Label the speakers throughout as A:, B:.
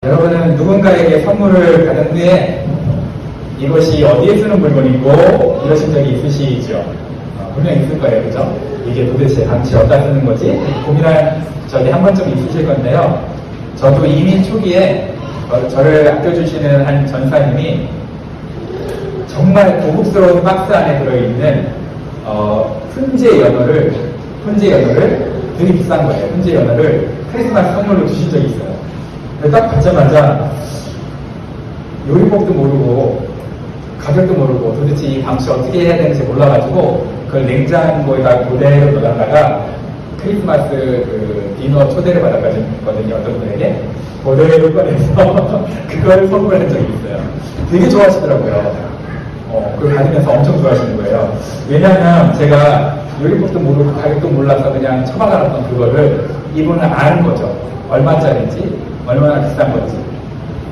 A: 여러분은 누군가에게 선물을 받은 후에 이것이 어디에 쓰는 물건이고 이러신 적이 있으시죠? 분명히 있을 거예요. 그죠? 이게 도대체 당시 어디다 쓰는 거지? 고민할 적이 한 번쯤 있으실 건데요. 저도 이민 초기에 저를 아껴주시는 한 전사님이 정말 고급스러운 박스 안에 들어있는 훈제 연어를 되게 비싼 거예요. 훈제 연어를 크리스마스 선물로 주신 적이 있어요. 딱 받자마자 요리법도 모르고 가격도 모르고 도대체 이 방식 어떻게 해야 되는지 몰라가지고 그걸 냉장고에다 그대로 넣어놨다가 크리스마스 그 디너 초대를 받았거든요. 어떤 분에게 그대로 꺼내서 그걸 선물한 적이 있어요. 되게 좋아하시더라고요. 그걸 받으면서 엄청 좋아하시는 거예요. 왜냐하면 제가 요리법도 모르고 가격도 몰라서 그냥 처박아놨던 그거를 이분은 아는 거죠. 얼마짜리인지 얼마나 비싼 건지.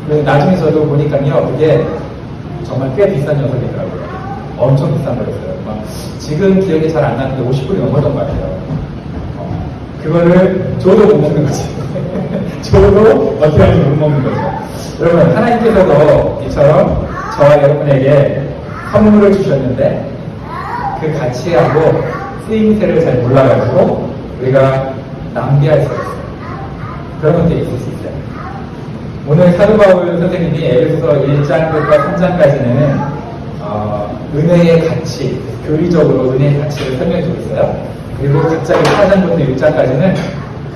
A: 그래서 나중에 저도 보니까요, 그게 정말 꽤 비싼 녀석이더라고요. 엄청 비싼 거였어요. 막 지금 기억이 잘 안 나는데 50불이 넘었던 것 같아요. 그거를 줘도 못 먹는 거지. 줘도 어떻게 하는지 못 먹는 거죠. 여러분, 하나님께서도 이처럼 저와 여러분에게 선물을 주셨는데 그 가치하고 쓰임새를 잘 몰라가지고 우리가 낭비할 수 있어요. 그런 것들이 있을 수 있어요. 오늘 사도 바울 선생님이 에베소서 1장부터 3장까지는 은혜의 가치, 교리적으로 은혜의 가치를 설명해 주고 있어요. 그리고 갑자기 4장부터 6장까지는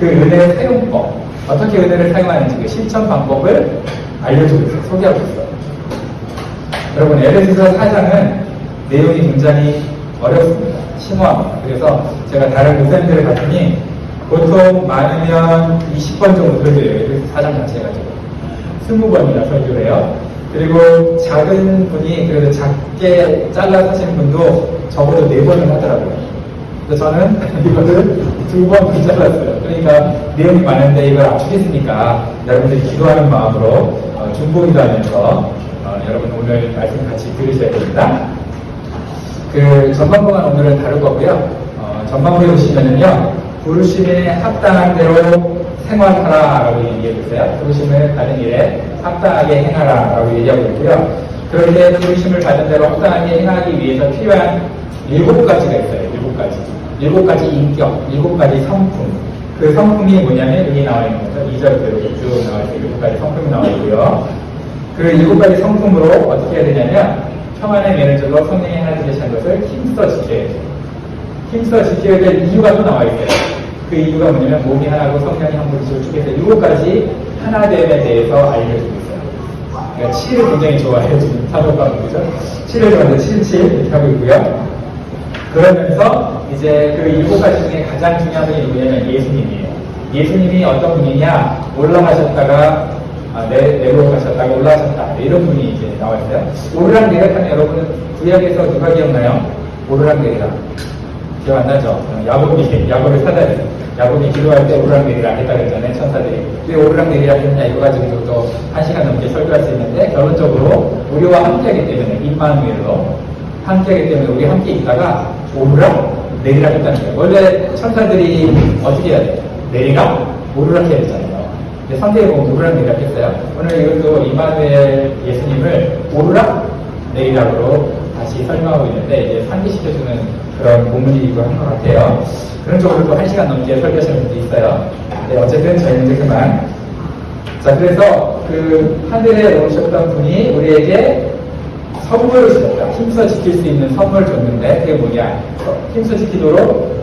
A: 그 은혜의 사용법, 어떻게 은혜를 사용하는지 그 실천 방법을 알려주고 있어요. 소개하고 있어요. 여러분, 에베소서 4장은 내용이 굉장히 어렵습니다. 심오합니다. 그래서 제가 다른 목사님들을 봤더니 보통 많으면 20번 정도 설교해요. 에베소서 4장 자체가 지고 20번이나 설교를 해요. 그리고 작은 분이 그래도 작게 잘라서 하시는 분도 적어도 4번을 하더라고요. 그래서 저는 이거를 2번 잘랐어요. 그러니까 내용이 많은데 이걸 압축했으니까 여러분들이 기도하는 마음으로 중보기도 하면서 여러분 오늘 말씀 같이 들으셔야 됩니다. 그 전반부만 오늘은 다룰 거고요. 전반부에 보시면은요, 부르심에 합당한 대로 생활하라라고 얘기해주세요. 부르심을 받은 일에 합당하게 행하라라고 얘기하고 있고요. 그럴 때 부르심을 받은 대로 합당하게 행하기 위해서 필요한 7가지가 있어요. 7가지 인격, 7가지 성품. 그 성품이 뭐냐면 여기 나와 있는 거죠. 2절대로 쭉 나와 있어요. 7가지 성품이 나와 있고요. 그 7가지 성품으로 어떻게 해야 되냐면 평안의 매너절로 성령이 하나 되신 것을 힘써 지켜야 돼요. 힘써 지켜야 될 이유가 또 나와 있어요. 그 이유가 뭐냐면 몸이 하나고 성령이 한 분이시고 축에서 7가지 하나됨에 대해서 알려주고 있어요. 그러니까 7을 굉장히 좋아해요. 지금 사도바울 그죠? 7을 좋아해서 7 이렇게 하고 있고요. 그러면서 이제 그 7가지 중에 가장 중요한 분이 누구냐면 예수님이에요. 예수님이 어떤 분이냐, 올라가셨다가 내려로 가셨다가 올라가셨다, 이런 분이 이제 나와 있어요. 오르락내리락하면 여러분은 구약에서 누가 기억나요? 오르락내리락 기억 안 나죠? 야곱을 사다리, 야곱이 기도할 때 오르락내리락 했다 그랬잖아요. 천사들이. 왜 오르락내리락 했냐, 이거 가지고 또 1시간 넘게 설교할 수 있는데, 결론적으로 우리와 함께하기 때문에, 임마누엘로 함께하기 때문에 우리 함께 있다가 오르락내리락 했다는 거예요. 원래 천사들이 어떻게 해야 돼요? 내리락? 오르락 해야 되잖아요. 근데 선대에 보면 오르락내리락 했어요. 오늘 이것도 임마누엘 예수님을 오르락내리락으로 다시 설명하고 있는데, 이제 상기시켜주는 그런 본문이기도 한 것 같아요. 그런 쪽으로 또 1시간 넘게 설교하시는 분도 있어요. 네, 어쨌든 저희는 이제 그만. 자, 그래서 그 하늘에 오셨던 분이 우리에게 선물을 주셨다. 힘써 지킬 수 있는 선물을 줬는데, 그게 뭐냐? 힘써 지키도록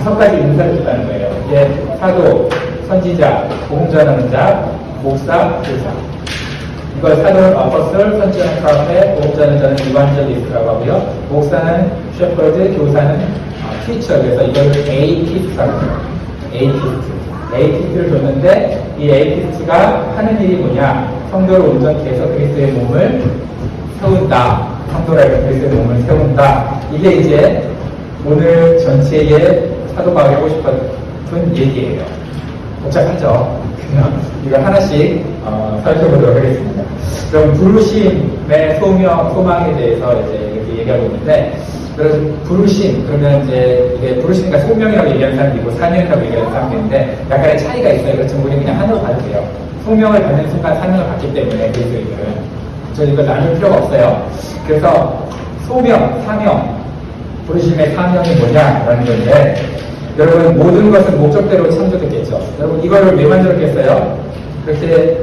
A: 5가지 인사를 줬다는 거예요. 이게 사도, 선지자, 복음 전하는 자, 목사, 교사. 이걸 사도, 어퍼슬, 선지자는 카페, 복음 전하는 자는 이반절리스트라고 하고요. 목사는 셰퍼드, 교사는 티처. 그래서 이걸 에이티스트라고 해요. 에이티스트를 줬는데, 이 에이티스트가 하는 일이 뭐냐? 성도를 온전히 해서 그리스도의 몸을 세운다. 성도라고 그리스도의 몸을 세운다. 이게 이제 오늘 전체의 사도 바울이 하고 싶었던 얘기예요. 복잡하죠? 그냥 이걸 하나씩 살펴보도록 하겠습니다. 그럼 부르심의 소망에 대해서 이제 이렇게 얘기하고 있는데, 그래서 부르심, 그러면 이제 이게 부르심과 소명이라고 얘기하는 사람도 있고 사명이라고 얘기하는 사람도 있는데 약간의 차이가 있어요. 그렇죠? 우리 그냥 하나로 봐도 돼요. 소명을 받는 순간 사명을 받기 때문에 그리스도인들은 저 이거 나눌 필요가 없어요. 그래서 소명, 사명, 부르심의 사명이 뭐냐라는 건데 여러분 모든 것은 목적대로 창조됐겠죠. 여러분 이거를 왜 만들었겠어요? 그렇게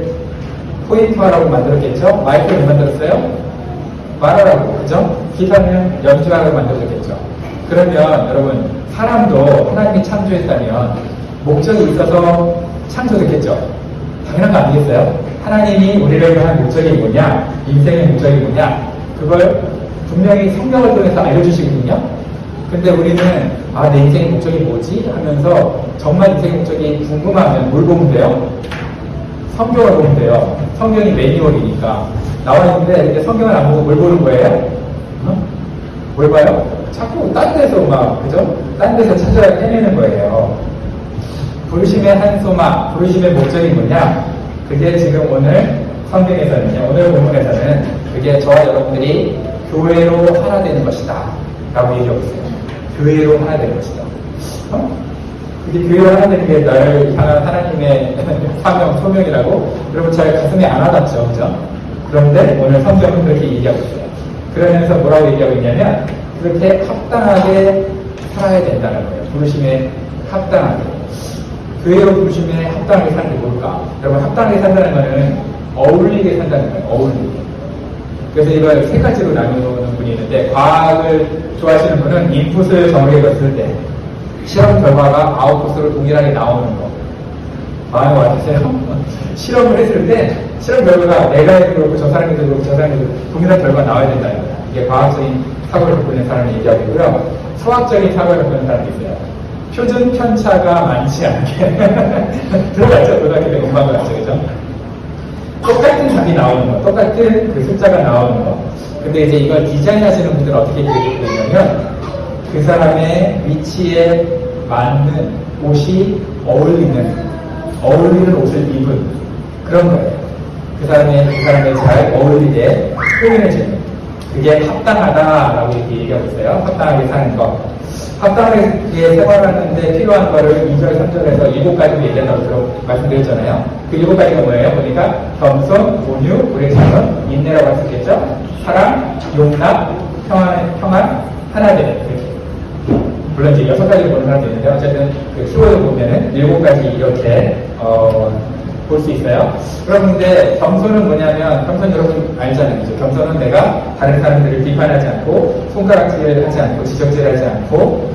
A: 포인터라고 만들었겠죠? 마이크를 왜 만들었어요? 말하라고, 그죠? 기타는 연주하라고 만들었겠죠. 그러면 여러분 사람도 하나님이 창조했다면 목적이 있어서 창조됐겠죠. 당연한 거 아니겠어요? 하나님이 우리를 위한 목적이 뭐냐, 인생의 목적이 뭐냐, 그걸 분명히 성경을 통해서 알려주시거든요. 근데 우리는 내 인생의 목적이 뭐지? 하면서 정말 인생의 목적이 궁금하면 뭘 보면 돼요? 성경을 보면 돼요. 성경이 매뉴얼이니까 나와 있는데 근데 성경을 안 보고 뭘 보는 거예요? 뭘 봐요? 자꾸 딴 데서 그죠? 딴 데서 찾아야 헤매는 거예요. 부르심의 한 소마, 부르심의 목적이 뭐냐? 그게 지금 오늘 성경에서는요, 오늘 본문에서는 그게 저와 여러분들이 교회로 하나 되는 것이다 라고 얘기하고 있어요. 교회로 하나 되는 것이다. 그게 교회로 하나 되는 게 나를 향한 하나님의 사명, 소명이라고 여러분 잘 가슴에 안 와닿죠, 그죠? 그런데 오늘 성경은 그렇게 얘기하고 있어요. 그러면서 뭐라고 얘기하고 있냐면 그렇게 합당하게 살아야 된다는 거예요. 부르심에 합당하게. 교회로 부르심에 합당하게 사는 게 뭘까? 여러분 합당하게 산다는 거는 어울리게 산다는 거예요. 어울리게. 그래서 이걸 세 가지로 나누는 분이 있는데 과학을 좋아하시는 분은 인풋을 정확하게 넣었을 때 실험 결과가 아웃풋으로 동일하게 나오는 거. 마음에 와주세요. 실험을 했을 때 실험 결과가 내가 해도 그렇고 저 사람이 해도 그렇고 저 사람이 해도 동일한 결과가 나와야 된다는 거예요. 이게 과학적인 사고를 갖고 있는 사람이 얘기하고 있고요. 소학적인 사고를 갖고 있는 사람이 있어요. 표준 편차가 많지 않게 들어갔죠? 고등학교 때 공부한 거 같죠? 그죠? 똑같은 답이 나오는 거, 똑같은 그 숫자가 나오는 거. 근데 이제 이걸 디자인하시는 분들은 어떻게 되냐면 그 사람의 위치에 맞는 옷이 어울리는 옷을 입은 그런 거예요. 그 사람의 잘 어울리게 표현해주는. 그게 합당하다라고 이렇게 얘기하고 있어요. 합당하게 사는 거. 합당하게 생활하는데 필요한 거를 2절, 3절에서 7가지로 얘기한다고 말씀드렸잖아요. 그 7가지가 뭐예요? 보니까 겸손, 온유, 오래 참음, 인내라고 할 수 있겠죠? 사랑, 용납, 평안, 하나됨. 물론 이제 6가지를 보는 사람도 있는데 어쨌든 그 키워드 보면은 7가지 이렇게 볼 수 있어요. 그런데 겸손은 뭐냐면 겸손 여러분 알잖아요. 그죠? 겸손은 내가 다른 사람들을 비판하지 않고 손가락질을 하지 않고 지적질하지 않고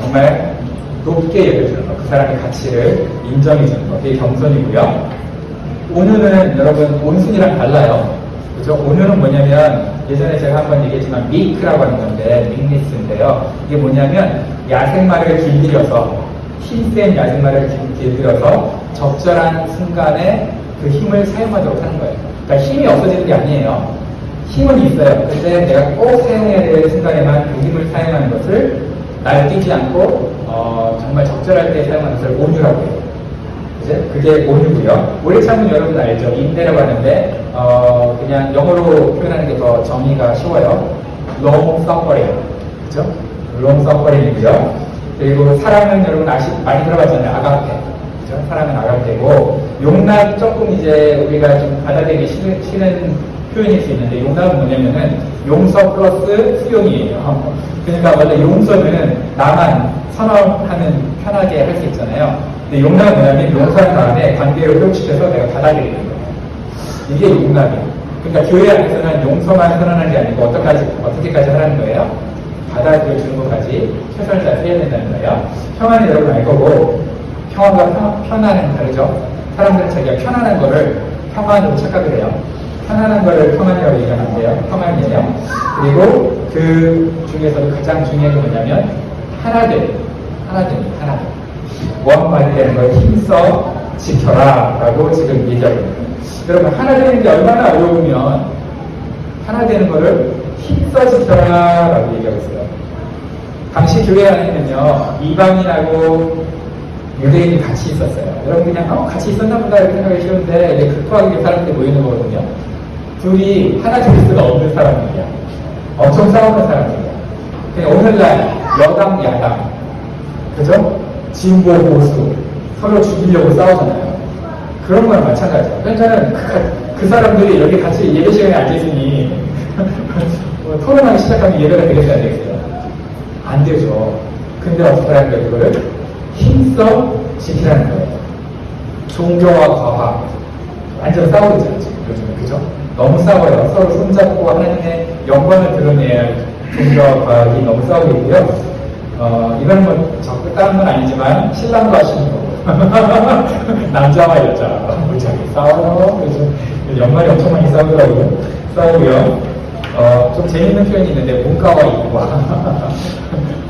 A: 정말 높게 여겨주는 것, 그 사람의 가치를 인정해주는 것, 그게 겸손이고요. 온유는 여러분 온순이랑 달라요. 그죠? 온유는 뭐냐면 예전에 제가 한번 얘기했지만 미크라고 하는 건데 믹니스인데요. 이게 뭐냐면 야생마를 길들여서 힘센 야생마를 길들여서 적절한 순간에 그 힘을 사용하도록 하는 거예요. 그러니까 힘이 없어지는 게 아니에요. 힘은 있어요. 근데 내가 꼭 사용해야 될 순간에만 그 힘을 사용하는 것을 날뛰지 않고 정말 적절할 때 사용하는 것을 온유라고 해요. 그게 온유고요. 오래 참은 여러분 알죠? 인내라고 하는데 그냥 영어로 표현하는 게 더 정의가 쉬워요. long suffering, 그죠? long suffering이고요. 그리고 사랑은 여러분 많이 들어봤잖아요. 아가페, 그죠? 사랑은 아가페고 용납 조금 이제 우리가 좀 받아들이기 싫은 표현일 수 있는데 용납은 뭐냐면은 용서 플러스 수용이에요. 그러니까 원래 용서는 나만 선언하는 편하게 할 수 있잖아요. 근데 용납은 뭐냐면 용서한 다음에 관계를 회복시켜서 내가 받아들이는 거예요. 이게 용납이에요. 그러니까 교회 안에서는 용서만 선언하는 게 아니고 어떻게까지 하라는 거예요? 받아들여주는 것까지 최선을 다해서 해야 된다는 거예요. 평안은 여러분 알 거고 평안과 편안은 다르죠. 사람들은 자기가 편안한 거를 평안으로 착각을 해요. 편안한 거를 평안이라고 얘기하면 안 돼요. 평안이에요. 그리고 그 중에서도 가장 중요한 게 뭐냐면 하나됨. 원만이 되는 걸 힘써 지켜라 라고 지금 얘기하고 있는 여러분 하나 되는 게 얼마나 어려우면 하나 되는 거를 힘써 지켜라 라고 얘기하고 있어요. 당시 교회 안에는요 이방인하고 유대인이 같이 있었어요. 여러분 그냥 같이 있었나 보다 이렇게 생각하기 쉬운데 이제 극도하게 사람들이 모이는 거거든요. 둘이 하나 될 수가 없는 사람들이야. 엄청 싸우는 사람들이야. 그냥 오늘날 여당 야당 그죠? 진보 보수 서로 죽이려고 싸우잖아요. 그런 거랑 마찬가지예요. 그러니까는 그 사람들이 여기 같이 예배 시간에 앉아있으니 뭐 토론하기 시작하면 예배가 되겠다 안 되겠어요? 안 되죠. 근데 어떻게 하는 거예요? 그거를 힘써 지키라는 거예요. 종교와 과학 완전 싸우고 있잖아요. 요즘에 그죠? 너무 싸워요. 서로 손잡고 하나님의 영광을 드러내야 할 종교와 과학이 너무 싸우고 있고요. 이건 뭐 적극 따는 건 아니지만 신랑도 하시는 거고 남자와 여자 무지하게 싸워요. 그래서 연말에 엄청 많이 싸우더라고요. 싸우고요. 좀 재밌는 표현이 있는데 문과와 이과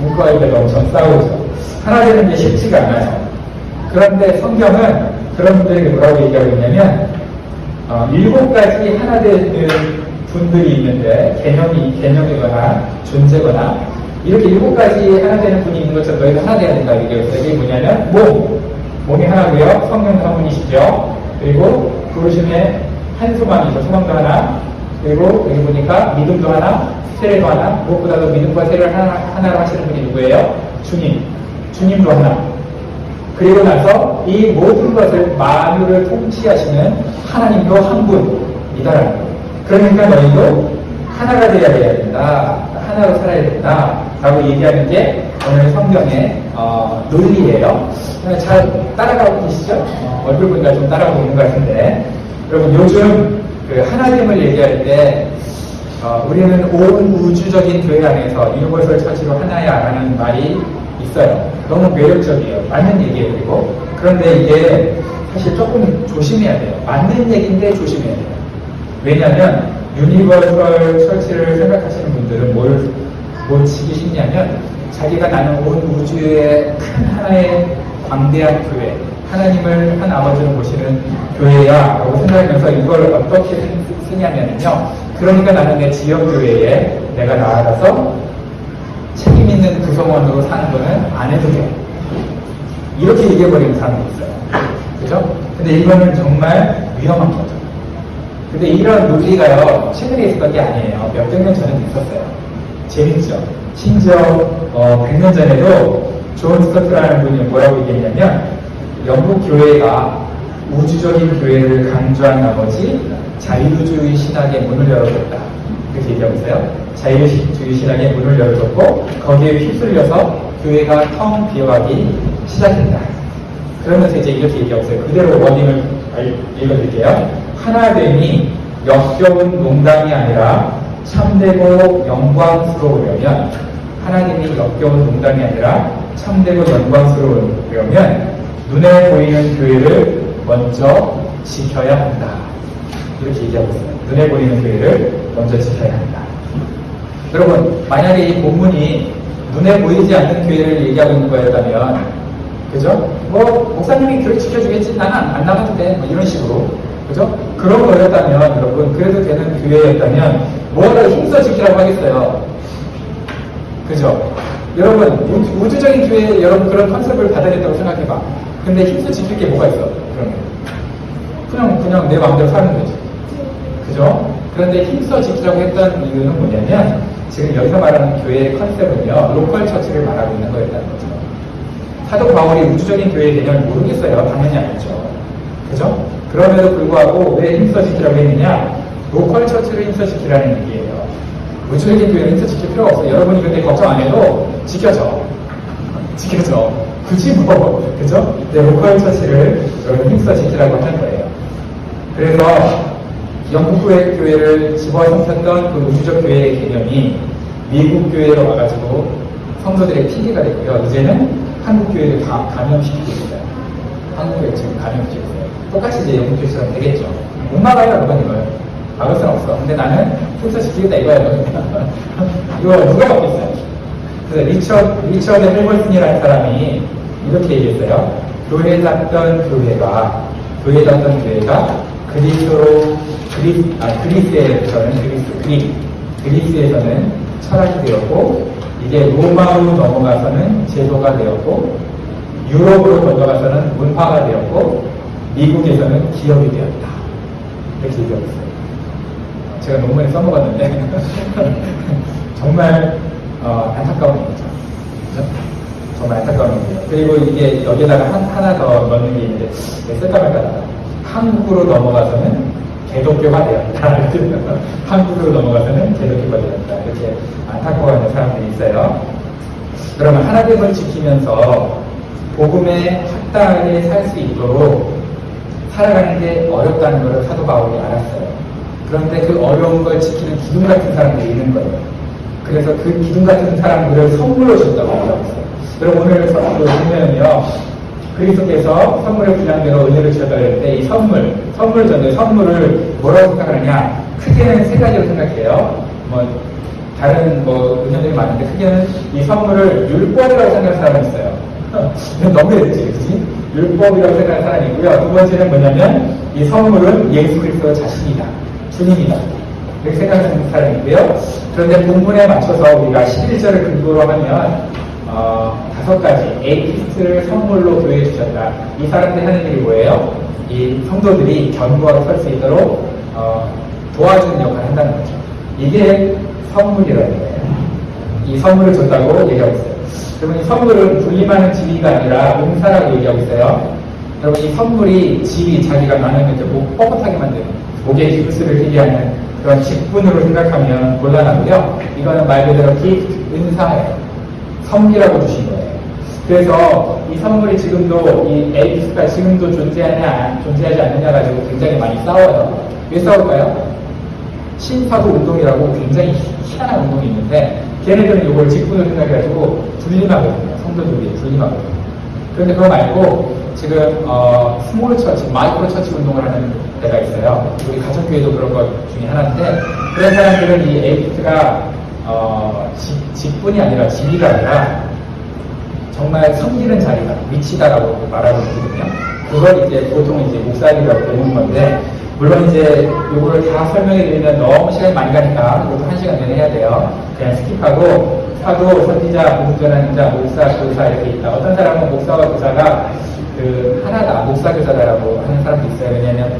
A: 문과와 이과가 엄청 싸우죠. 하나 되는 게 쉽지가 않아요. 그런데 성경은 그런 분들에게 뭐라고 얘기하고 있냐면 7가지 하나 되는 분들이 있는데 개념이거나 존재거나 이렇게 7가지 하나 되는 분이 있는 것처럼 너희도 하나 돼야 된다. 이게 뭐냐면 몸이 하나고요. 성령도 한 분이시죠. 그리고 부르심의 한 소망이죠. 소망도 하나. 그리고 여기 보니까 믿음도 하나, 세례도 하나. 무엇보다도 믿음과 세례를 하나로 하시는 분이 누구예요? 주님도 하나. 그리고 나서 이 모든 것을 만유를 통치하시는 하나님도 한 분이다라는 거예요. 그러니까 너희도 하나가 돼야 된다. 하나로 살아야 된다. 라고 얘기하는 게 오늘 성경의 논리예요. 잘 따라가고 계시죠? 얼굴 보니까 좀 따라가고 있는 것 같은데 여러분 요즘 그 하나됨을 얘기할 때 우리는 온 우주적인 교회 안에서 유니버설 처치로 하나야 라는 말이 있어요. 너무 매력적이에요. 맞는 얘기예요. 그런데 이게 사실 조금 조심해야 돼요. 맞는 얘기인데 조심해야 돼요. 왜냐하면 유니버설 처치를 생각하시는 분들은 뭘 지기 쉽냐면 자기가 나는 온 우주의 큰 하나의 광대한 교회, 하나님을 한 아버지를 모시는 교회야 라고 생각하면서 이걸 어떻게 쓰냐면요. 그러니까 나는 내 지역교회에 내가 나아가서 책임 있는 구성원으로 사는 거는 안 해도 돼. 이렇게 얘기해버리는 사람도 있어요. 그죠? 근데 이거는 정말 위험한 거죠. 근데 이런 논리가요, 최근에 있었던 게 아니에요. 몇백 년 전에도 있었어요. 재밌죠? 심지어 100년 전에도 존 스토트라는 분이 뭐라고 얘기했냐면 영국 교회가 우주적인 교회를 강조한 나머지 자유주의 신학의 문을 열어줬다. 이렇게 얘기하고 있어요. 자유주의 신학의 문을 열어줬고 거기에 휩쓸려서 교회가 텅 비어가기 시작했다. 그러면서 이제 이렇게 얘기하고 있어요. 그대로 원인을 읽어드릴게요. 하나됨이 역겨운 농담이 아니라 참되고 영광스러우려면 하나님이 역겨운 농담이 아니라 참되고 영광스러우려면 눈에 보이는 교회를 먼저 지켜야 한다. 이렇게 얘기하고 있어요. 눈에 보이는 교회를 먼저 지켜야 한다. 여러분, 만약에 이 본문이 눈에 보이지 않는 교회를 얘기하고 있는 거였다면, 그죠? 뭐, 목사님이 교회 지켜주겠지? 나는 안 나가도 돼. 뭐 이런 식으로. 그죠? 그런 거였다면, 여러분, 그래도 되는 교회였다면, 뭐를 힘써 지키라고 하겠어요. 그죠? 여러분, 우주적인 교회에 여러분 그런 컨셉을 받아냈다고 생각해봐. 근데 힘써 지킬 게 뭐가 있어? 그냥 내 마음대로 사는 거지. 그죠? 그런데 힘써 지키라고 했던 이유는 뭐냐면, 지금 여기서 말하는 교회의 컨셉은요, 로컬 처치를 말하고 있는 거였다는 거죠. 사도 바울이 우주적인 교회의 개념을 모르겠어요. 당연히 알죠. 그죠? 그럼에도 불구하고 왜 힘써 지키라고 했느냐? 로컬 처치를 힘써 지키라는 얘기예요. 우주적인 교회는 힘써 지킬 필요가 없어요. 여러분이 근데 걱정 안 해도 지켜져. 굳이 뭐, 그죠? 네, 로컬 처치를 여러분 힘써 지키라고 하는 거예요. 그래서 영국 교회를 집어삼켰던 그 우주적 교회의 개념이 미국 교회로 와가지고 성도들의 핑계가 됐고요. 이제는 한국 교회를 다 감염시키고 있어요. 한국 교회 지금 감염시키고 있어요. 똑같이 이제 영국 교회처럼 되겠죠. 못 막아요, 여러분 이걸. 막을 수는 없어. 근데 나는 힘써 지키겠다 이거예요. 이거 누가 막겠어요? 그래서 리처드 헬버슨이라는 사람이 이렇게 얘기했어요. 교회 닫던 교회가 그리스에서는 철학이 되었고, 이게 로마로 넘어가서는 제도가 되었고, 유럽으로 건너가서는 문화가 되었고, 미국에서는 기업이 되었다. 이렇게 얘기하고 있어요. 제가 논문에 써먹었는데 정말 안타까운 얘기죠. 그렇죠? 정말 안타까운 얘기예요. 그리고 이게 여기다가 하나 더 넣는 게 있는데 쓸까 말까 한국으로 넘어가서는 개독교가 되었다. 한국으로 넘어가서는 개독교가 되었다. 이렇게 안타까워하는 사람들이 있어요. 그러면 하나님을 지키면서 복음에 합당하게 살 수 있도록 살아가는 게 어렵다는 것을 사도 바울이 알았어요. 그런데 그 어려운 걸 지키는 기둥 같은 사람들이 있는 거예요. 그래서 그 기둥 같은 사람들을 선물로 준다고 하고 있어요. 여러분 오늘 선물로 보면요, 그리스도께서 선물의 분량대로 은혜를 주셨다 그럴 때 이 선물 전에 선물을 뭐라고 생각하느냐? 크게는 세 가지로 생각해요. 다른 은혜들이 많은데 크게는 이 선물을 율법이라고 생각하는 사람이 있어요. 너무 예쁘지, 그치? 율법이라고 생각하는 사람이 있고요. 두 번째는 뭐냐면 이 선물은 예수 그리스도 자신이다, 주님이다, 이렇게 생각하는 사람이 있고요. 그런데 본문에 맞춰서 우리가 11절을 근거로 하면 5가지 에이피스트를 선물로 교회에 주셨다. 이 사람들이 하는 일이 뭐예요? 이 성도들이 견고하게 설 수 있도록 도와주는 역할을 한다는 거죠. 이게 선물이라는 거예요. 이 선물을 줬다고 얘기하고 있어요. 여러분 이 선물은 분리하는 지위가 아니라 은사라고 얘기하고 있어요. 여러분 이 선물이 지위, 자기가 나누면 목 뻣뻣하게 만드는, 목에 기부스를 휘게 하는 그런 직분으로 생각하면 곤란하고요. 이거는 말 그대로 은사예요. 선물이라고 주신 거예요. 그래서 이 선물이 지금도 이 에이피스가 지금도 존재하지 않느냐 가지고 굉장히 많이 싸워요. 왜 싸울까요? 신사도 운동이라고 굉장히 희한한 운동이 있는데 걔네들은 이걸 직분으로 생각해가지고 분림하거든요. 성도들이 분림하거든요. 그런데 그거 말고 지금 스몰 처치, 마이크로 처치 운동을 하는 데가 있어요. 우리 가정교회도 그런 것 중에 하나인데 그런 사람들은 이 에이피스가 직분이 아니라 직위가 아니라 정말 섬기는 자리다, 위치다라고 말하고 있거든요. 그걸 이제 보통 이제 목사님이라고 부르는 건데, 물론 이제 이거를 다 설명해 드리면 너무 시간이 많이 가니까 이것도 1시간 내내 해야 돼요. 그냥 스킵하고 사도, 선지자, 공전하는 자, 목사, 교사 이렇게 있다. 어떤 사람은 목사와 교사가 하나다, 목사, 교사다라고 하는 사람도 있어요. 왜냐하면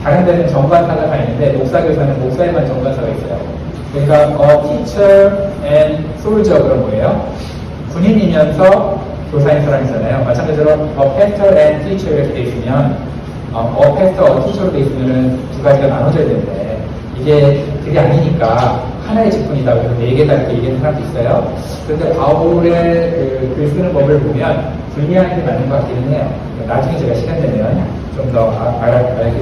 A: 다른 데는 정관사가 있는데 목사, 교사는 목사에만 정관사가 있어요. 그러니까 teacher and soldier 그런 거예요. 군인이면서 교사인 사람이잖아요. 마찬가지로 pastor and teacher 이렇게 돼 있으면 pastor, teacher로 돼 있으면 두 가지가 나눠져야 되는데 이게 그게 아니니까 하나의 직분이다. 그래서 4개다 이렇게 얘기하는 사람도 있어요. 그런데 바울의 글 쓰는 법을 보면 분리하는 게 맞는 것 같기는 해요. 나중에 제가 시간 되면 좀 더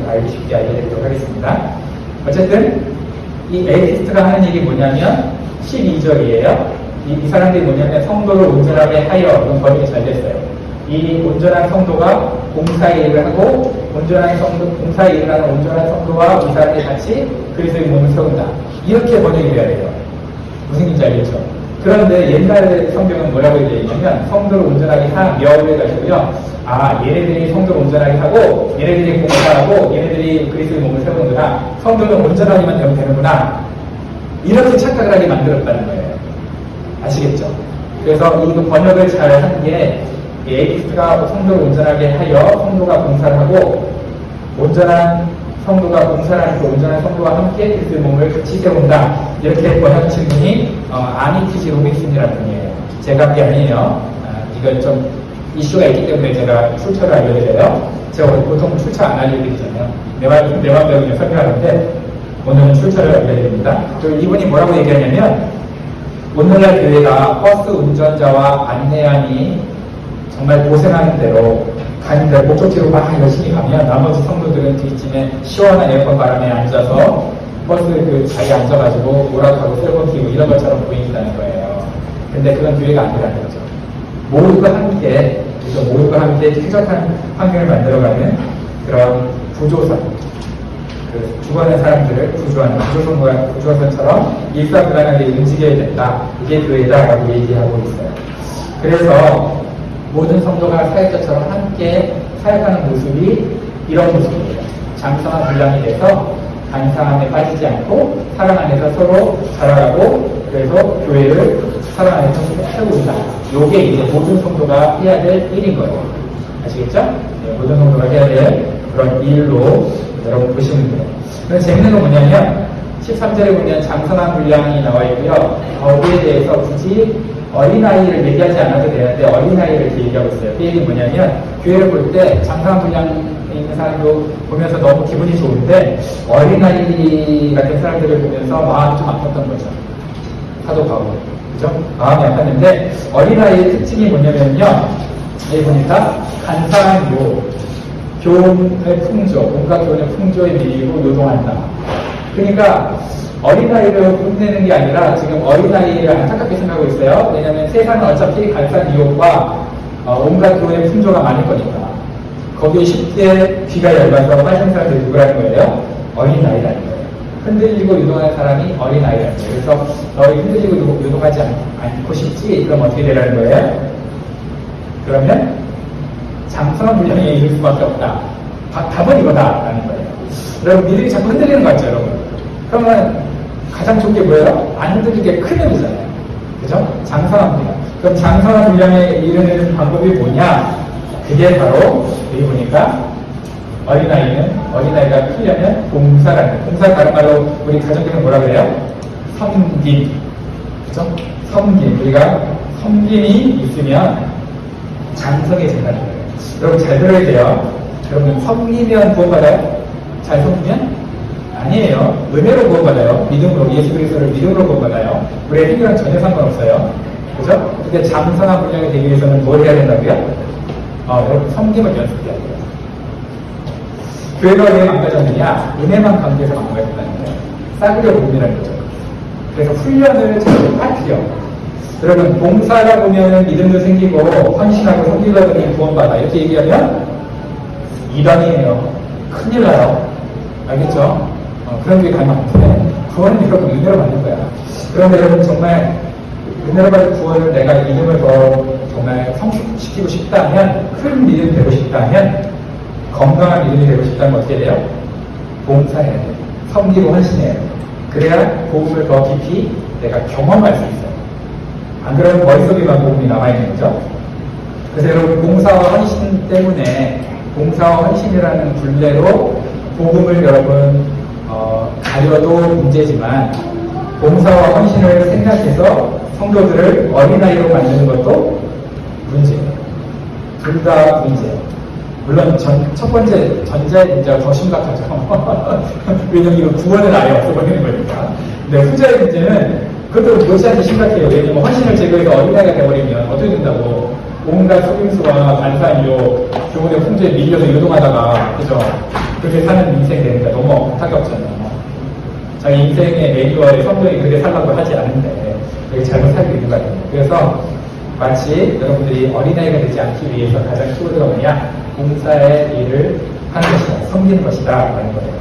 A: 알기 쉽게 알려드리도록 하겠습니다. 어쨌든 이 에이티스트가 하는 얘기 뭐냐면 12절이에요. 이 사람들이 뭐냐면 성도를 온전하게 하여, 이건 번역이 잘 됐어요. 이 온전한 성도가 봉사의 일을 하고 봉사의 일을 하는 온전한 성도와 이 사람들이 같이 그리스도의 몸을 세운다. 이렇게 번역이 돼야 돼요. 무슨 얘기인지 알겠죠? 그런데 옛날의 성경은 뭐라고 얘기했냐면 성도를 온전하게 하며를 해가지고요. 얘네들이 성도를 온전하게 하고 얘네들이 봉사하고 얘네들이 그리스도의 몸을 세우는구나. 성도는 온전하기만 되면 되는구나. 이렇게 착각을 하게 만들었다는 거예요. 아시겠죠? 그래서 이 번역을 잘 하는 게 에이피스가 성도를 온전하게 하여 성도가 봉사를 하고 온전한 성도가 봉사를 하고 온전한 성도와 함께 그리스도의 몸을 같이 세운다. 이렇게 번역하신 분이 아니티지 로빈슨이라는 분이에요. 제가 그게 아니에요. 이건 좀 이슈가 있기 때문에 제가 출처를 알려드려요. 제가 보통 출처 안 알려드리잖아요. 내 맘대로 그냥 설명하는데 오늘은 출처를 알려드립니다. 그리고 이분이 뭐라고 얘기하냐면 오늘날 교회가 버스 운전자와 안내양이 정말 고생하는 대로 가는데 목적지로 막 열심히 가면 나머지 성도들은 뒷짐에 시원한 에어컨 바람에 앉아서 버스 자리에 앉아가지고 오락하고 셀폰 키고 이런 것처럼 보인다는 거예요. 근데 그건 교회가 아니라는 거죠. 모두가 함께 쾌적한 환경을 만들어가는 그런 구조선, 죽어가는 사람들을 구조하는 구조선처럼 일사불란하게 움직여야 된다. 이게 교회다라고 얘기하고 있어요. 그래서 모든 성도가 사역자처럼 함께 사역하는 모습이 이런 모습이에요. 장성한 분량이 돼서 간사함에 빠지지 않고 사랑 안에서 서로 자라가고 그래서 교회를 사랑 안에서 세운다. 요게 이제 모든 성도가 해야 될 일인 거예요. 아시겠죠? 네, 모든 성도가 해야 될 그런 일로 여러분 보시면 돼요. 그런데 재밌는 건 뭐냐면 13절에 보면 장성한 분량이 나와 있고요. 거기에 대해서 굳이 어린아이를 얘기하지 않아도 되는데 어린아이를 이렇게 얘기하고 있어요. 그 얘기는 뭐냐면 교회를 볼 때 장성한 분량이 있는 사람도 보면서 너무 기분이 좋은데 어린아이 같은 사람들을 보면서 마음이 좀 아팠던 거죠. 사도 바울. 그죠? 마음이 아팠는데 어린아이의 특징이 뭐냐면요. 여기 보니까 간사한 교훈의 풍조, 온갖 교훈의 풍조에 밀리고 요동한다. 그러니까 어린아이를 혼내는 게 아니라 지금 어린아이를 안타깝게 생각하고 있어요. 왜냐하면 세상은 어차피 간사한 유혹과 온갖 교훈의 풍조가 많을 거니까. 거기에 쉽게 귀가 얇아서 빠진 사람들이 누구라는 거예요? 어린아이라는 거예요. 흔들리고 유동하는 사람이 어린아이라는 거예요. 그래서 너희 흔들리고 유동하지 않고 싶지? 그럼 어떻게 되라는 거예요? 그러면 장성한 분량에 이를 수밖에 없다. 답은 이거다라는 거예요. 여러분 미들이 자꾸 흔들리는 거 같죠, 여러분? 그러면 가장 좋은 게 뭐예요? 안 흔들리게 큰 힘이잖아요. 그죠? 장성한 분량. 그럼 장성한 분량에 이르는 방법이 뭐냐? 그게 바로 여기 보니까 어린아이가 크려면 봉사라는, 봉사 다른 말로 우리 가정에서 뭐라 그래요? 섬김. 그죠? 섬김. 우리가 섬김이 있으면 장성해진다는 거예요. 여러분 잘 들어야 돼요. 여러분 섬기면 구원받아요? 잘 섬기면? 아니에요. 은혜로 구원받아요. 믿음으로, 예수 그리스도를 믿음으로 구원받아요. 우리의 행위랑 전혀 상관없어요. 그죠? 근데 장성한 분량이 되기 위해서는 뭘 해야 된다고요? 여러분 섬김을 연습해야 돼요. 교회가 왜 망가졌느냐? 은혜만 관계에서 망가졌다는 거예요. 싸구려 복음이라는 거죠. 그래서 훈련을 잘 빠뜨려. 여러분 봉사하다 보면 믿음도 생기고 헌신하고 섬기다 보니 구원받아. 이렇게 얘기하면 이단이에요. 큰일 나요. 알겠죠? 그런 게 가면 안 돼. 구원은 여러분 은혜로 받는 거야. 그런데 여러분 정말 은혜로 받은 구원을 내가 믿음을 더 정말 성숙시키고 싶다면, 큰 믿음이 되고 싶다면, 건강한 믿음이 되고 싶다면 어떻게 돼요? 봉사해야 돼요. 섬기고 헌신해야 돼요. 그래야 복음을 더 깊이 내가 경험할 수 있어요. 안 그러면 머릿속에만 복음이 남아있는 거죠. 그래서 여러분 봉사와 헌신 때문에 봉사와 헌신이라는 굴레로 복음을 여러분 가려도 문제지만 봉사와 헌신을 생각해서 성도들을 어린아이로 만드는 것도 문제예요. 둘 다 문제예요. 물론 첫 번째 전자의 문제가 더 심각하죠. 왜냐면 이거 구원은 아예 없어버리는 거니까. 근데 후자의 문제는 그것도 못지않게 심각해요. 왜냐면 헌신을 제거해서 어린아이가 돼버리면 어떻게 된다고. 온갖 속임수와 간사한 유혹, 교훈의 풍조에 밀려서 요동하다가, 그죠? 그렇게 사는 인생 되니까 너무 안타깝잖아요. 자기 인생의 매뉴얼에 성경이 그렇게 살라고 하지 않은데, 여기 잘못 살고 있는 거 같아요. 그래서 마치 여러분들이 어린아이가 되지 않기 위해서 가장 키워드가 뭐냐? 봉사의 일을 하는 것이다. 섬기는 것이다. 라는 거예요.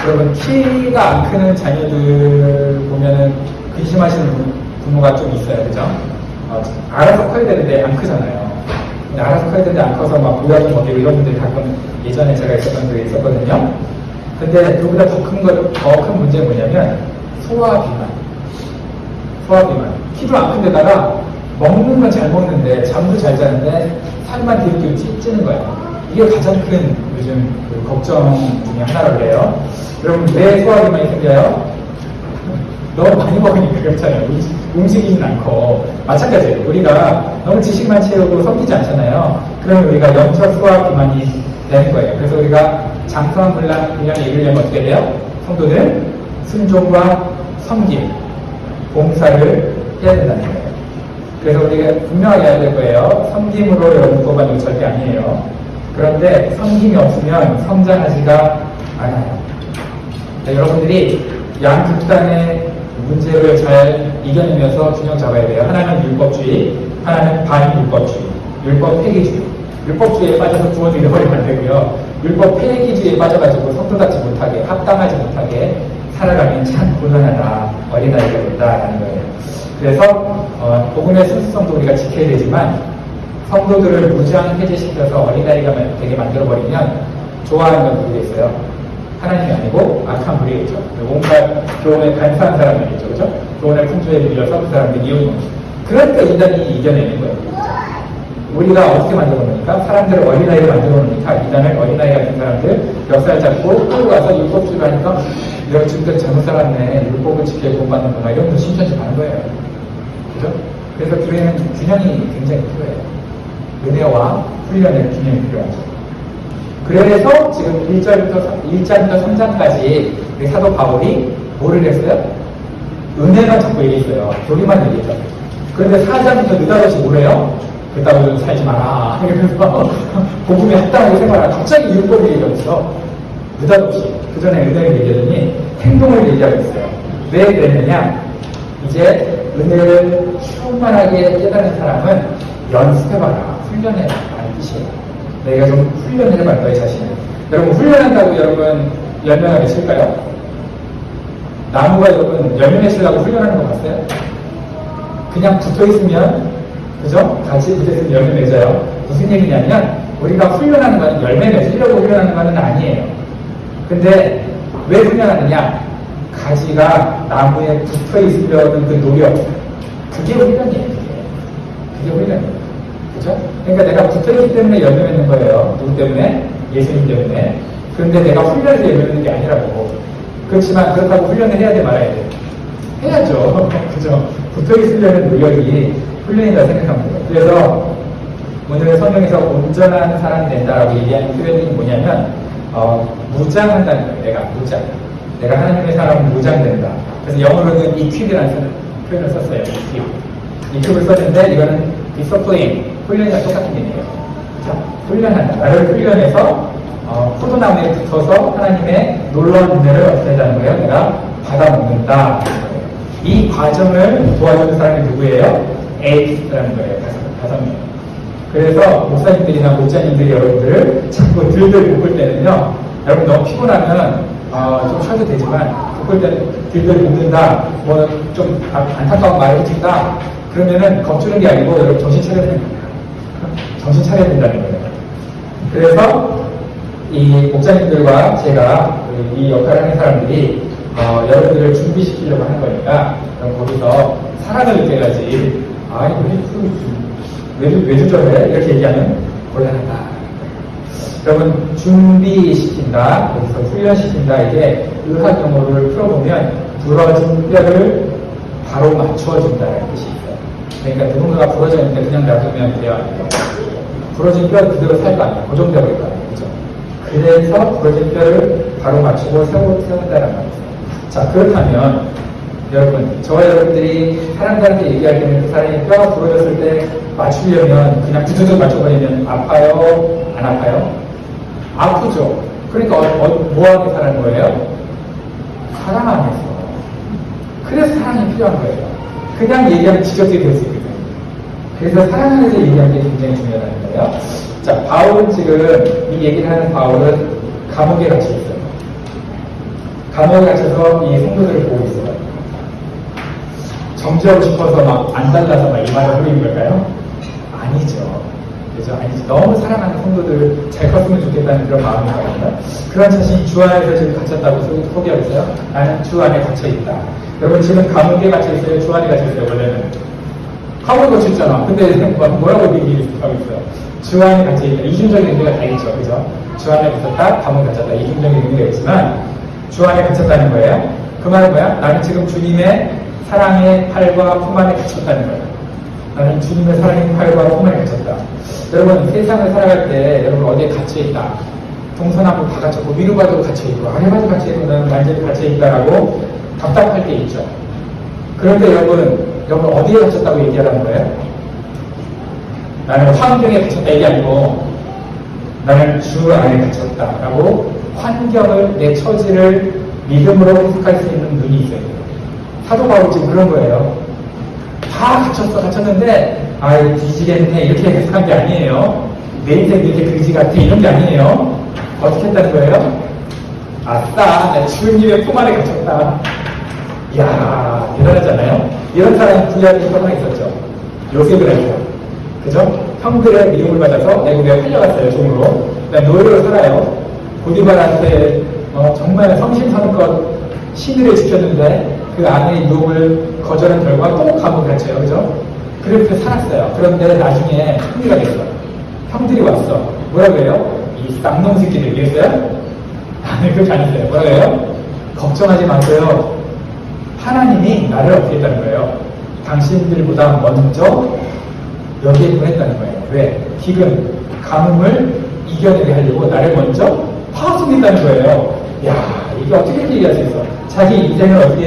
A: 여러분, 키가 안 크는 자녀들 보면은 근심하시는 부모가 좀 있어요. 그죠? 알아서 커야 되는데 안 크잖아요. 알아서 커야 되는데 안 커서 막 모양이 먹이고 이런 분들이 가끔 예전에 제가 있었던 적이 있었거든요. 근데 그보다 더 큰 문제는 뭐냐면 소화비만. 키도 안 큰데다가 먹는 건 잘 먹는데 잠도 잘 자는데 살만 뒤로 찌는 거야. 이게 가장 큰 요즘 그 걱정 중에 하나라고 해요. 여러분 왜 소화비만이 생겨요? 너무 많이 먹으니까 그렇잖아요. 움직이진 않고. 마찬가지예요. 우리가 너무 지식만 채우고 섬기지 않잖아요. 그러면 우리가 영적 소화 비만이 되는 거예요. 그래서 우리가 장성한 분량에 이르려면 어떻게 돼요? 성도는 순종과 섬김, 봉사를 해야 된다는 거예요. 그래서 우리가 분명하게 해야 될 거예요. 섬김으로 여러분 구원받는 거 절대 아니에요. 그런데 섬김이 없으면 성장하지가 않아요. 여러분들이 양극단의 문제를 잘 이겨내면서 균형 잡아야 돼요. 하나는 율법주의, 하나는 반율법주의, 율법 폐기주의. 율법주의에 빠져서 구원을 잃어버리면 안 되고요. 율법 폐기주의에 빠져가지고 성도답지 못하게, 합당하지 못하게 살아가면 참 곤란하다, 어린아이가 된다라는 거예요. 그래서 복음의 순수성도 우리가 지켜야 되지만 성도들을 무장 해제시켜서 어린아이가 되게 만들어버리면 좋아하는 건 누구겠어요? 하나님이 아니고 악한 무리겠죠. 온갖 교훈에 간사한 사람들이겠죠. 그죠? 교훈의 풍조에 밀려서 그 사람들이 이용이 거죠. 그러니까 이단이 이겨내는 거예요. 우리가 어떻게 만들어 놓으니까? 사람들을 어린아이로 만들어 놓으니까 이단을 어린아이 같은 사람들 멱살 잡고 끌고 가서 율법주의를 하니까 내가 지금까지 잘못 살았네. 율법을 지켜야 구원받는구나. 이런 거 심천치 가는 거예요. 그죠? 그래서 교회는 균형이 굉장히 필요해요. 은혜와 훈련의 균형이 필요하죠. 그래서 지금 1장부터 3장까지 우리 사도 바울이 뭐를 했어요? 은혜만 자꾸 얘기했어요. 교리만 얘기했죠. 그런데 4장부터 느닷없이 뭐래요? 그따위로 살지 마라. 이러면서 복음에 합당하게 생활하라. 갑자기 율법 얘기가 있어. 느닷없이. 그 전에 은혜를 얘기하더니 행동을 얘기하고 있어요. 왜 그랬느냐? 이제 은혜를 충만하게 깨달은 사람은 연습해봐라. 훈련해라. 라는 뜻이에요. 내가 좀 훈련해봐, 너의 자신을. 여러분, 훈련한다고 여러분, 열매가 맺힐까요? 나무가 여러분, 열매 맺으려고 훈련하는 거 봤어요? 그냥 붙어있으면, 그죠? 같이 붙어있으면 열매 맺어요. 무슨 얘기냐면, 우리가 훈련하는 건 열매 맺으려고 훈련하는 건 아니에요. 근데, 왜 훈련하느냐? 가지가 나무에 붙어있으려는 그 노력. 그게 훈련이에요, 그게 훈련이에요. 그죠? 그러니까 내가 붙어있기 때문에 열매 맺는 거예요. 누구 때문에? 예수님 때문에. 그런데 내가 훈련해서 열매 맺는 게 아니라고. 그렇지만 그렇다고 훈련을 해야 돼 말아야 돼? 해야죠. 그죠? 붙어있으려는 노력이 훈련이다 생각합니다. 그래서 오늘 성경에서 온전한 사람이 된다라고 얘기하는 표현이 뭐냐면 무장한다는 거예요. 내가 무장. 내가 하나님의 사람은 무장된다. 그래서 영어로는 equip이라는 표현을 썼어요. equip을 썼는데 이거는 discipline, 훈련이랑 똑같은 의미예요. 자, 훈련한다. 나를 훈련해서 포도나무에 붙어서 하나님의 놀라운 은혜를 어떻게 하자는 거예요? 내가 받아먹는다. 이 과정을 도와주는 사람이 누구예요? 에이스라는 거예요. 다섯 명. 그래서 목사님들이나 목자님들이 여러분들을 자꾸 들들 볶을 때는요, 여러분 너무 피곤하면 좀 쉬어도 되지만 볶을 때는 들들 볶는다, 뭐 좀 안타까운 말을 해준다, 그러면은 겁주는 게 아니고 여러분 정신 차려야 됩니다. 정신 차려야 된다는 거예요. 그래서 이 목자님들과 제가 이 역할을 하는 사람들이 여러분들을 준비시키려고 하는 거니까 그럼 거기서 사랑을 느껴야지. 아니 왜 저래? 이렇게 얘기하면 곤란하다. 여러분 준비시킨다, 거기서 훈련시킨다. 이게 의학 용어를 풀어보면 부러진 뼈를 바로 맞춰준다는 뜻이 있어요. 그러니까 누군가가 부러져 있는데 그냥 놔두면 돼요. 부러진 뼈 그대로 살도 아니에요. 고정되어 있거든요. 그죠? 그래서 부러진 뼈를 바로 맞추고 세운다는 말이에요. 자, 그렇다면 여러분, 저와 여러분들이 사람들한테 얘기할 때는 그 사람이 뼈가 부러졌을 때 맞추려면 그냥 구조적 맞춰버리면 아파요? 안 아파요? 아프죠. 그러니까 뭐하게 사는 거예요? 사랑 안에서. 그래서 사랑이 필요한 거예요. 그냥 얘기하면 지적이 될 수 있거든요. 그래서 사랑 안에서 얘기하는 게 굉장히 중요하다는 거예요. 자, 바울은 지금 이 얘기를 하는 바울은 감옥에 갇혀 있어요. 감옥에 갇혀서 이 성도들을 보고 있어요. 정지하고 싶어서 막 안 잘라서 막 이 말을 흘리는 걸까요? 아니죠. 그죠? 아니죠. 너무 사랑하는 성도들 잘 컸으면 좋겠다는 그런 마음이 있거든요. 그런 자신이 주 안에서 지금 갇혔다고 소개하고 있어요. 나는 주 안에 갇혀있다. 여러분 지금 감옥에 갇혀있어요? 주 안에 갇혀있어요? 원래는? 감옥에 갇혀있잖아. 근데 뭐라고 얘기하고 있어요? 주 안에 갇혀있다. 이중적인 의미가 다 있죠. 그죠? 주 안에 갇혔다, 감옥에 갇혔다. 이중적인 의미가 있지만 주 안에 갇혔다는 거예요. 그 말은 뭐야? 나는 지금 주님의 사랑의 팔과 품 안에 갇혔다는 거예요. 나는 주님의 사랑의 팔과 품 안에 갇혔다. 여러분 세상을 살아갈 때 여러분 어디에 갇혀있다. 동서남북 다 갇혔고 위로바도 갇혀있고 아래바도 갇혀있고 나는 완전히 갇혀있다라고 답답할 때 있죠. 그런데 여러분 어디에 갇혔다고 얘기하라는 거예요? 나는 환경에 갇혔다 얘기 아니고 나는 주 안에 갇혔다라고 환경을, 내 처지를 믿음으로 해석할 수 있는 눈이 있어요. 사도 바울 지금 그런 거예요. 다 갇혔는데 뒤지겠네 이렇게 해석한 게 아니에요. 내 인생 이렇게 그지 같아 이런 게 아니에요. 어떻게 했다는 거예요? 아싸, 내 주님의 품 안에 갇혔다. 이야, 대단하잖아요. 이런 사람이 구약에 하나 있었죠. 요셉을 했죠. 그죠? 형들의 미움을 받아서 내국에 팔려갔어요, 종으로. 그다음 노예로 살아요. 보디발한테 정말 성심성의껏 신의를 지켰는데 그 아내의 유혹을 거절한 결과 또 감옥에 갇혀요. 그죠? 그렇게 살았어요. 그런데 나중에 승리가 됐어. 형들이 왔어. 뭐라고 해요? 이 쌍놈 새끼들 이랬어요? 아니, 그렇게 아니세요. 뭐라고 해요? 걱정하지 마세요. 하나님이 나를 어떻게 했다는 거예요? 당신들보다 먼저 여기에 보냈다는 거예요. 왜? 지금 가뭄을 이겨내게 하려고 나를 먼저 파송했다는 거예요. 야, 이게 어떻게 얘기할 수 있어? 자기 인생을 어떻게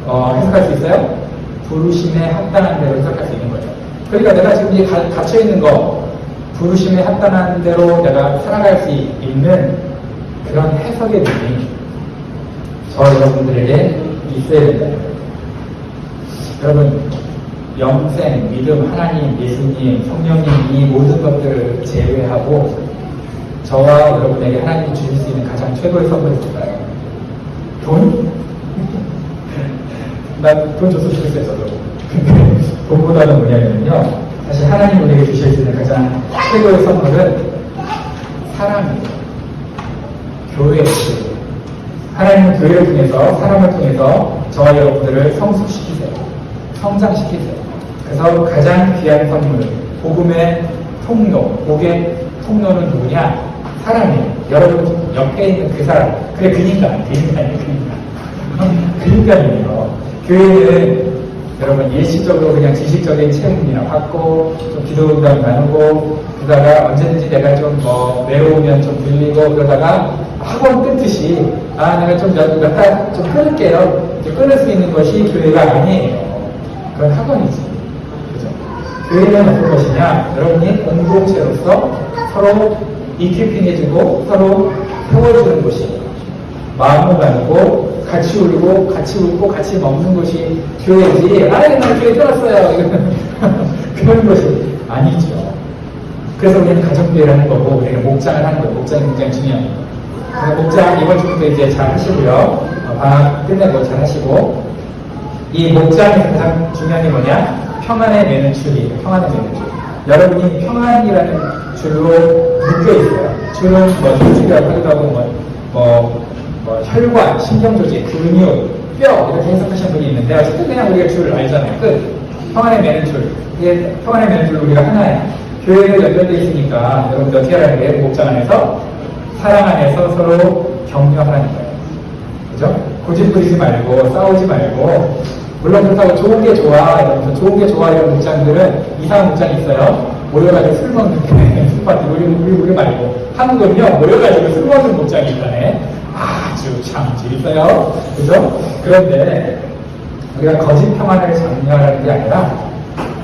A: 해석할 수 있어요? 부르심에 합당한 대로 해석할 수 있는 거죠. 그러니까 내가 지금 이 갇혀있는 거, 부르심에 합당한 대로 내가 살아갈 수 있는 그런 해석의 눈이 저 여러분들에게 있어야 된다. 여러분, 영생, 믿음, 하나님, 예수님, 성령님 이 모든 것들을 제외하고 저와 여러분에게 하나님이 주실 수 있는 가장 최고의 선물이 뭘까요? 돈? 난 돈 줬으면 좋겠어요, 저도. 근데 돈보다는 뭐냐면요, 사실 하나님 우리에게 주실 수 있는 가장 최고의 선물은 사랑입니다. 교회예요. 하나님은 교회를 통해서, 사람을 통해서 저와 여러분들을 성숙시키세요. 성장시키세요. 그래서 가장 귀한 선물, 복음의 통로, 복의 통로는 누구냐? 사람이에요. 여러분 옆에 있는 그 사람, 그래, 그 인간이에요. 그 인간이에요. 교회는 여러분 일시적으로 그냥 지식적인 체험이나 받고 좀 기도감 나누고 그러다가 언제든지 내가 좀 외로우면 좀 들리고 그러다가 학원 끊듯이 내가 좀 몇 달 좀 끊을게요. 이렇게 끊을 수 있는 것이 교회가 아니에요. 그건 학원이지. 그죠? 교회는 어떤 것이냐? 여러분이 공동체로서 서로 이큐핑해주고 서로 세워주는 곳이에요. 마음을 나누고 같이 울고 같이 웃고 같이 먹는 것이 교회지. 나 교회 들었어요. 그런 것이 아니죠. 그래서 우리는 가정교회라는 거고 우리는 목장을 하는 거예요. 목장이 굉장히 중요해요. 그래서 목장 이번 주부터 이제 잘 하시고요. 방학 끝내고 잘 하시고 이 목장에서 가장 중요한 게 뭐냐? 평안에 매는 줄이에요. 평안에 매는 줄. 여러분이 평안이라는 줄로 묶여 있어요. 줄은 힘줄이라고 하기도 하고 혈관, 신경조직, 근육, 뼈 이렇게 해석하시는 분이 있는데 어쨌든 그냥 우리가 줄을 알잖아요. 끝. 평안에 매는 줄. 이게 평안에 매는 줄 우리가 하나예요. 교회를 연결되어 있으니까 여러분들 어떻게 하라는 게 목장 안에서 사랑 안에서 서로 격려하라는 거예요. 그죠? 고집 부리지 말고 싸우지 말고 물론 그렇다고 좋은 게 좋아 이러면서 좋은 게 좋아 이런 목장들은 이상한 목장이 있어요. 모여가지고 술 먹는 술파티 우리 말고 한국은요 모여가지고 술 먹는 목장이 있다네. 아주 참 재밌어요. 그죠? 그런데 우리가 거짓 평안을 장려하는 게 아니라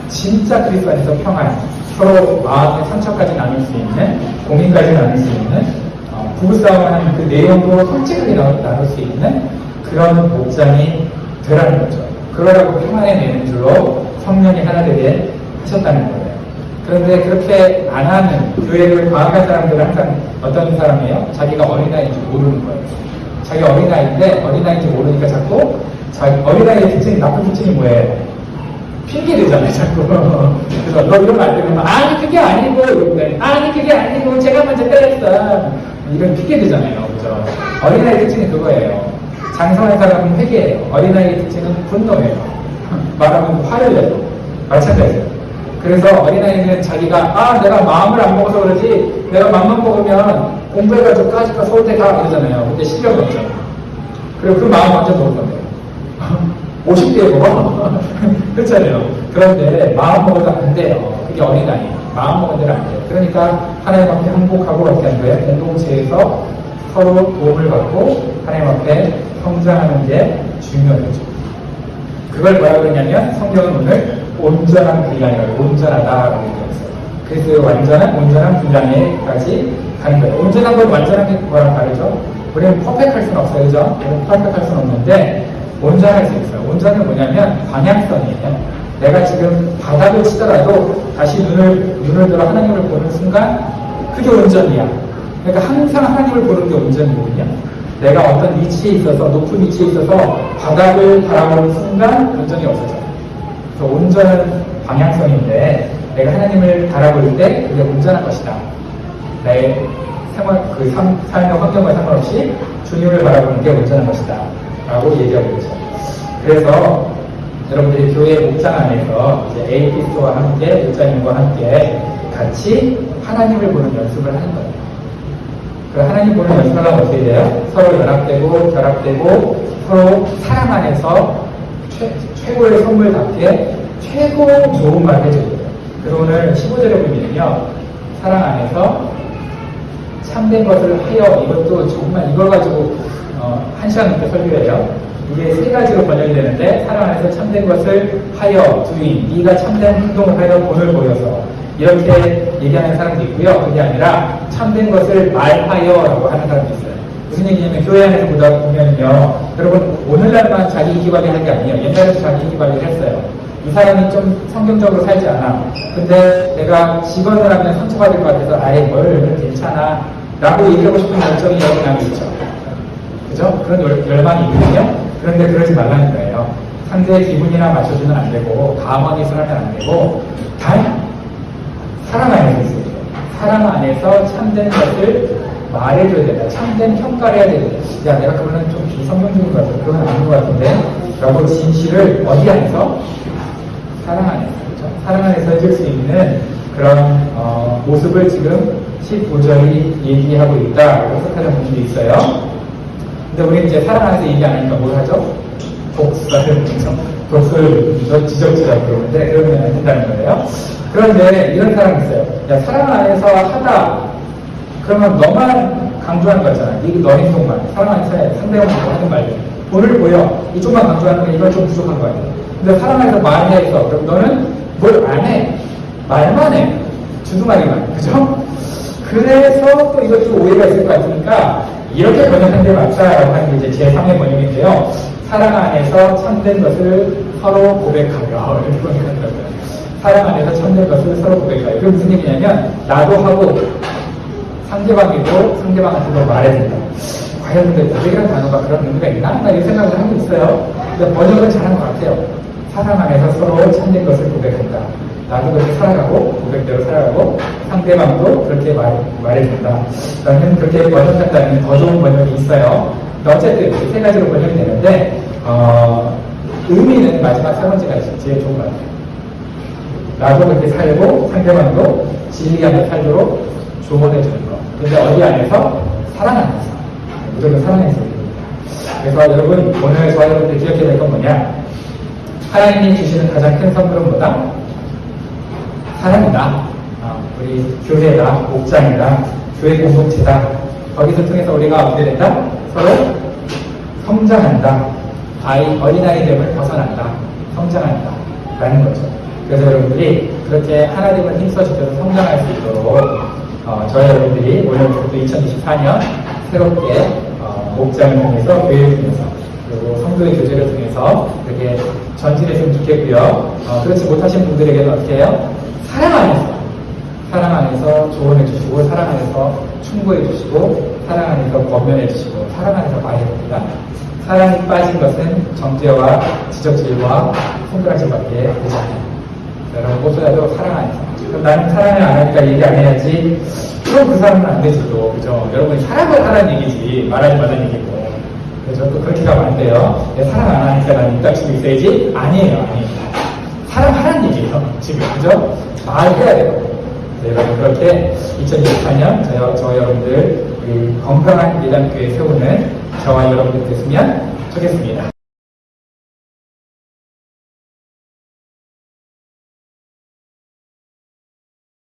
A: 진짜 그리스도 안에서 평안, 서로 마음의 상처까지 나눌 수 있는, 고민까지 나눌 수 있는, 부부싸움을 하는 그 내용도 솔직하게 나눌 수 있는 그런 목장이 되라는 거죠. 그러라고 평안에 내는 줄로 성령이 하나 되게 하셨다는 거예요. 그런데 그렇게 안 하는 교회를 방학한 사람들은 항상 어떤 사람이에요? 자기가 어린아이인지 모르는 거예요. 자기 어린아이인데 어린아이인지 모르니까 자꾸 어린아이의 특징이 나쁜 특징이 뭐예요? 핑계 대잖아요, 자꾸. 그래서 너 이러면 안 되면 아니 그게 아니고 이러는데 아니 그게 아니고 제가 먼저 때렸어. 이런 핑계 대잖아요, 그죠? 어린아이의 특징이 그거예요. 장성한 사람은 회개예요. 어린아이의 특징은 분노예요. 말하면 화를 내요. 마찬가지예요. 그래서 어린아이는 자기가 내가 마음을 안 먹어서 그러지 내가 맘만 먹으면 공부해가지고 까짓거 서울대 가 그러잖아요. 근데 실력이 없죠. 그리고 그 마음 완전 먹을 건데요. 50대에 먹어? 그렇잖아요. 그런데 마음 먹어도 안 돼요. 그게 어린아이. 마음 먹은 대로 안 돼요. 그러니까 하나님 앞에 항복하고 어떻게 하는 거예요? 공동체에서 서로 도움을 받고 하나님 앞에 성장하는 게 중요하죠. 그걸 뭐라고 했냐면 성경은 오늘 온전한 분량이라고 온전하다라고 얘기했어요. 그래서 완전한 온전한 분량에까지 가는 거예요. 온전한 건 완전한 게 뭐랑 다르죠? 우리는 퍼펙트할 수는 없어요, 그죠? 우리는 퍼펙트할 수는 없는데 온전할 수 있어요. 온전은 뭐냐면 방향성이에요. 내가 지금 바닥을 치더라도 다시 눈을 들어 하나님을 보는 순간 그게 온전이야. 그러니까 항상 하나님을 보는 게 온전이거든요. 내가 어떤 위치에 있어서 높은 위치에 있어서 바닥을 바라보는 순간 온전이 없어져요. 그래서 온전한 방향성인데 내가 하나님을 바라볼 때 그게 온전한 것이다. 나의 생활, 삶의 환경과 상관없이 주님을 바라보는 게 온전한 것이다. 라고 얘기하고 있죠. 그래서 여러분들이 교회 목장 안에서 이제 에이피스와 함께, 목장님과 함께 같이 하나님을 보는 연습을 하는 거예요. 그 하나님 보는 연습을 하면 어떻게 돼요? 서로 연합되고, 결합되고, 서로 사랑 안에서 최고의 선물답게 최고 좋은 말을 해줘야 돼요. 그래서 오늘 15절에 보면요. 사랑 안에서 참된 것을 하여, 이것도 정말 이걸 가지고 한 시간 넘게 설교해요. 이게 세 가지로 번역이 되는데, 사랑 안에서 참된 것을 하여, doing, 네가 참된 행동을 하여 본을 보여서, 이렇게 얘기하는 사람도 있고요. 그게 아니라 참된 것을 말하여라고 하는 사람도 있어요. 무슨 얘기냐면, 교회 안에서 보다 보면요, 여러분 오늘날만 자기 이기 관리하는 게 아니에요. 옛날에도 자기 이기 관리를 했어요. 이 사람이 좀 성경적으로 살지 않아. 근데 내가 직원을 하면 상처받을 것 같아서 아예 뭘 괜찮아 라고 얘기하고 싶은 열정이 여러분 안에 있죠. 그죠? 그런 열망이 있거든요. 그런데 그러지 말라는 거예요. 상대의 기분이나 맞춰주면 안 되고, 강하게 하면 안 되고, 단 사랑 안에서 있어요. 사랑 안에서 참된 것을 말해줘야 된다. 참된 평가를 해야 된다. 야, 내가 그러면 좀 비성경적인 것 같아. 그건 아닌 것 같은데. 라고 진실을 어디 안에서? 사랑 안에서. 그렇죠? 사랑 안에서 해줄 수 있는 그런 모습을 지금 15절이 얘기하고 있다라고 해석하는 분들이 있어요. 근데 우리는 이제 사랑 안에서 얘기 안 하니까 뭘 하죠? 복수를 지적지적 그러는데 그러면 안 된다는 거예요. 그런데 이런 사람이 있어요. 야, 사랑 안에서 하다 그러면 너만 강조하는 거잖아. 이게 너 행동만. 사랑 안에서 상대방이 하는 말들. 본을 보여. 이쪽만 강조하는 게 이건 좀 부족한 거 아니야. 근데 사랑 안에서 말해 있어. 그럼 너는 뭘 안 해. 말만 해. 주둥아리만. 그죠? 그래서 또 이것도 오해가 있을 것 같으니까 이렇게 번역한 데 맞다라고 하는 게 이제 제3의 번역인데요. 사랑 안에서 참된 것을 서로 고백하여. 이렇게 번역하더라고요. 사랑 안에서 참된 것을 서로 고백하여. 그게 무슨 얘기냐면 나도 하고 상대방이고 상대방한테도 말해야 된다. 과연 근데 고백이라는 단어가 그런 의미가 있나? 나 이 생각을 하고 있어요. 근데 번역은 잘한 것 같아요. 사랑 안에서 서로 참된 것을 고백한다. 나도 그렇게 살아가고 고백대로 살아가고 상대방도 그렇게 말해준다. 라는 그렇게 번역한다는 더 좋은 번역이 있어요. 어쨌든 세 가지로 번역이 되는데 의미는 마지막 세 번째가 제일 좋은 것 같아요. 나도 그렇게 살고 상대방도 진리 안에 살도록 조언해주는 것. 근데 어디 안에서? 사랑 안에서. 무조건 사랑 안에서. 그래서 여러분 오늘 저와 여러분들 기억해야 될 건 뭐냐? 하나님이 주시는 가장 큰 선물은 뭐다? 사랑이다. 우리 교회다, 목장이다, 교회 공동체다. 거기서 통해서 우리가 어떻게 된다? 서로 성장한다. 어린아이됨을 벗어난다. 성장한다. 라는 거죠. 그래서 여러분들이 그렇게 하나님을 힘써주셔서 성장할 수 있도록 저희 여러분들이 오늘부터 2024년 새롭게 목장을 통해서 교회를 통해서 그리고 성도의 교제를 통해서 이렇게 전진했으면 좋겠고요. 그렇지 못하신 분들에게는 어떻게 해요? 사랑 안에서 조언해 주시고, 사랑 안에서 충고해 주시고, 사랑 안에서 권면해 주시고, 사랑 안에서 말해야 됩니다. 사랑이 빠진 것은 정죄와 지적질과 손가락질밖에 되지 않아요. 여러분 무엇보다도 사랑 안에서. 그럼 나는 사랑을 안 하니까 얘기 안 해야지. 그럼 그 사람은 안 되지 또. 그죠? 여러분이 사랑을 하라는 얘기지 말하지 말라는 얘기고. 그죠? 또 그렇게 가면 안 돼요. 사랑 안 하니까 나는 입 닥치고 있어야지. 아니에요. 사랑하라는 얘기예요. 지금. 그죠? 말해야 돼요. 여러분 그렇게 2024년 저와 여러분들 우리 건강한 예단교회 세우는 저와 여러분들 됐으면 좋겠습니다.